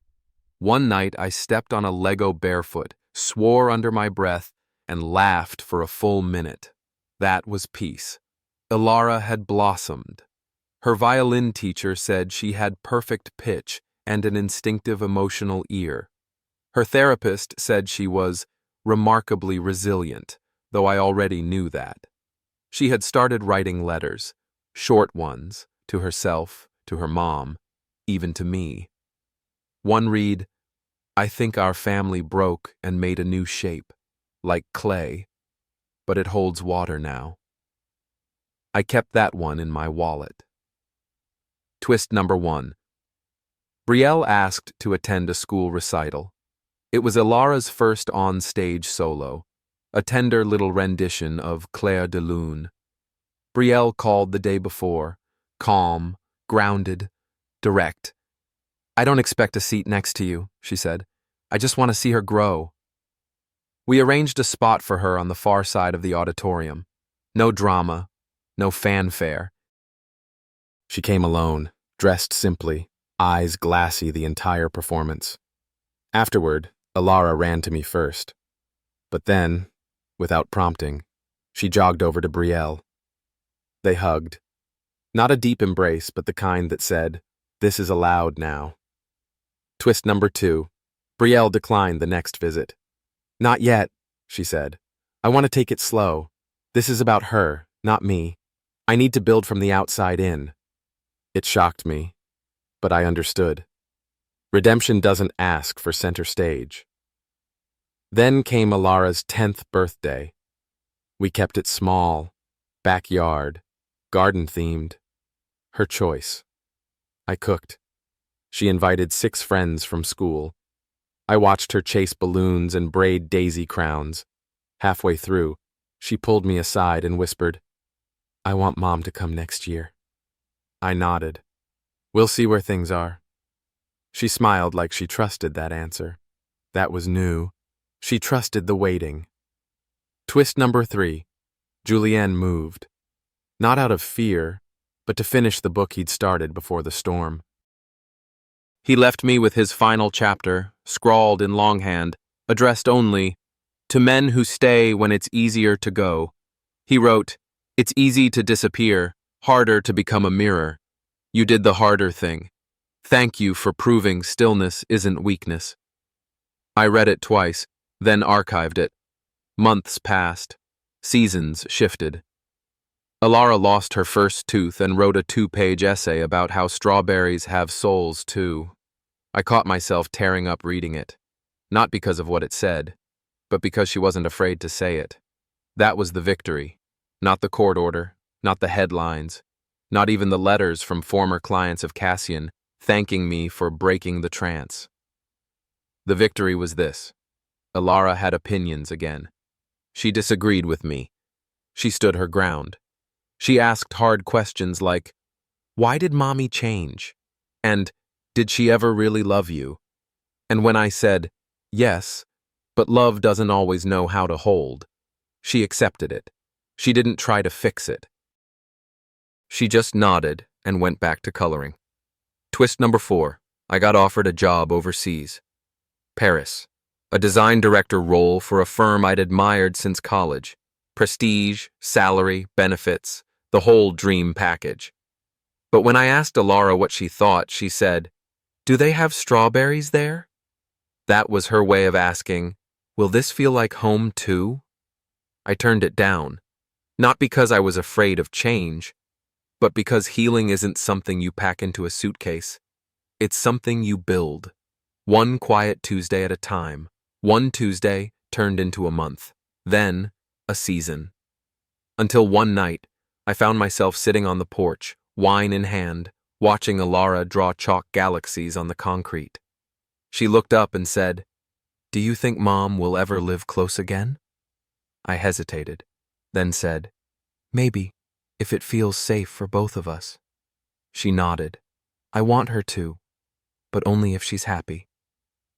One night, I stepped on a Lego barefoot, swore under my breath, and laughed for a full minute. That was peace. Ilara had blossomed. Her violin teacher said she had perfect pitch and an instinctive emotional ear. Her therapist said she was remarkably resilient, though I already knew that. She had started writing letters, short ones, to herself, to her mom, even to me. One read, "I think our family broke and made a new shape, like clay, but it holds water now." I kept that one in my wallet. Twist number 1. Brielle asked to attend a school recital. It was Ilara's first on-stage solo, a tender little rendition of Clair de Lune. Brielle called the day before, calm, grounded, direct. "I don't expect a seat next to you," she said. "I just want to see her grow." We arranged a spot for her on the far side of the auditorium. No drama, no fanfare. She came alone, dressed simply, eyes glassy the entire performance. Afterward, Ilara ran to me first. But then, without prompting, she jogged over to Brielle. They hugged. Not a deep embrace, but the kind that said, "This is allowed now." Twist number 2. Brielle declined the next visit. "Not yet," she said. "I want to take it slow. This is about her, not me. I need to build from the outside in." It shocked me, but I understood. Redemption doesn't ask for center stage. Then came Ilara's 10th birthday. We kept it small, backyard, garden-themed. Her choice. I cooked. She invited 6 friends from school. I watched her chase balloons and braid daisy crowns. Halfway through, she pulled me aside and whispered, "I want Mom to come next year." I nodded. "We'll see where things are." She smiled like she trusted that answer. That was new. She trusted the waiting. Twist number 3. Julien moved. Not out of fear, but to finish the book he'd started before the storm. He left me with his final chapter, scrawled in longhand, addressed only, "To men who stay when it's easier to go." He wrote, "It's easy to disappear, harder to become a mirror. You did the harder thing. Thank you for proving stillness isn't weakness." I read it twice, then archived it. Months passed. Seasons shifted. Ilara lost her first tooth and wrote a 2-page essay about how strawberries have souls too. I caught myself tearing up reading it, not because of what it said, but because she wasn't afraid to say it. That was the victory, not the court order, not the headlines, not even the letters from former clients of Cassian thanking me for breaking the trance. The victory was this. Ilara had opinions again. She disagreed with me. She stood her ground. She asked hard questions like, "Why did Mommy change?" And, "Did she ever really love you?" And when I said, "Yes, but love doesn't always know how to hold," she accepted it. She didn't try to fix it. She just nodded and went back to coloring. Twist number 4. I got offered a job overseas. Paris. A design director role for a firm I'd admired since college. Prestige, salary, benefits, the whole dream package. But when I asked Ilara what she thought, she said, "Do they have strawberries there?" That was her way of asking, "Will this feel like home too?" I turned it down, not because I was afraid of change, but because healing isn't something you pack into a suitcase. It's something you build, one quiet Tuesday at a time. One Tuesday turned into a month, then a season. Until one night, I found myself sitting on the porch, wine in hand, watching Ilara draw chalk galaxies on the concrete. She looked up and said, "Do you think Mom will ever live close again?" I hesitated, then said, "Maybe, if it feels safe for both of us." She nodded. "I want her to, but only if she's happy."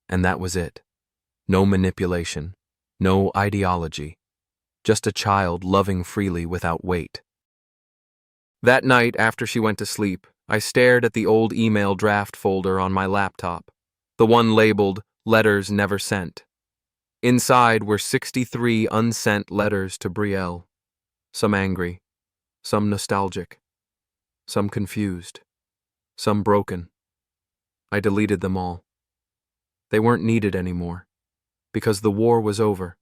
And that was it. No manipulation, no ideology, just a child loving freely without weight. That night, after she went to sleep, I stared at the old email draft folder on my laptop, the one labeled Letters Never Sent. Inside were 63 unsent letters to Brielle, some angry, some nostalgic, some confused, some broken. I deleted them all. They weren't needed anymore, because the war was over,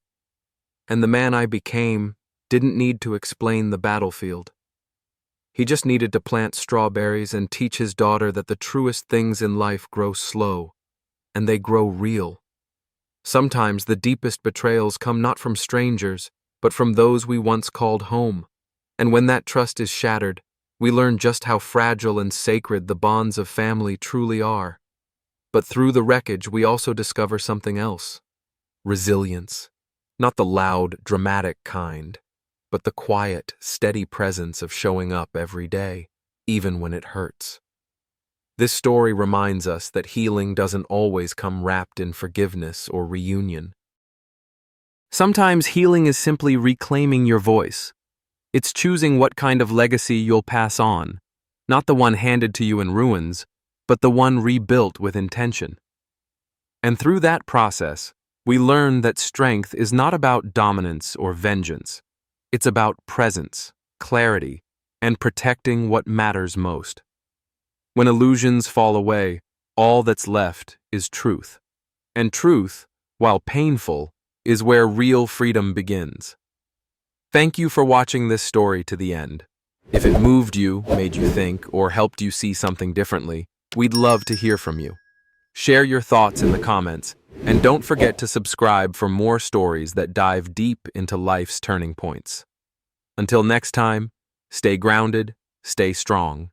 and the man I became didn't need to explain the battlefield. He just needed to plant strawberries and teach his daughter that the truest things in life grow slow, and they grow real. Sometimes the deepest betrayals come not from strangers, but from those we once called home. And when that trust is shattered, we learn just how fragile and sacred the bonds of family truly are. But through the wreckage, we also discover something else. Resilience. Not the loud, dramatic kind, but the quiet, steady presence of showing up every day, even when it hurts. This story reminds us that healing doesn't always come wrapped in forgiveness or reunion. Sometimes healing is simply reclaiming your voice. It's choosing what kind of legacy you'll pass on, not the one handed to you in ruins, but the one rebuilt with intention. And through that process, we learn that strength is not about dominance or vengeance. It's about presence, clarity, and protecting what matters most. When illusions fall away, all that's left is truth. And truth, while painful, is where real freedom begins. Thank you for watching this story to the end. If it moved you, made you think, or helped you see something differently, we'd love to hear from you. Share your thoughts in the comments, and don't forget to subscribe for more stories that dive deep into life's turning points. Until next time, stay grounded, stay strong,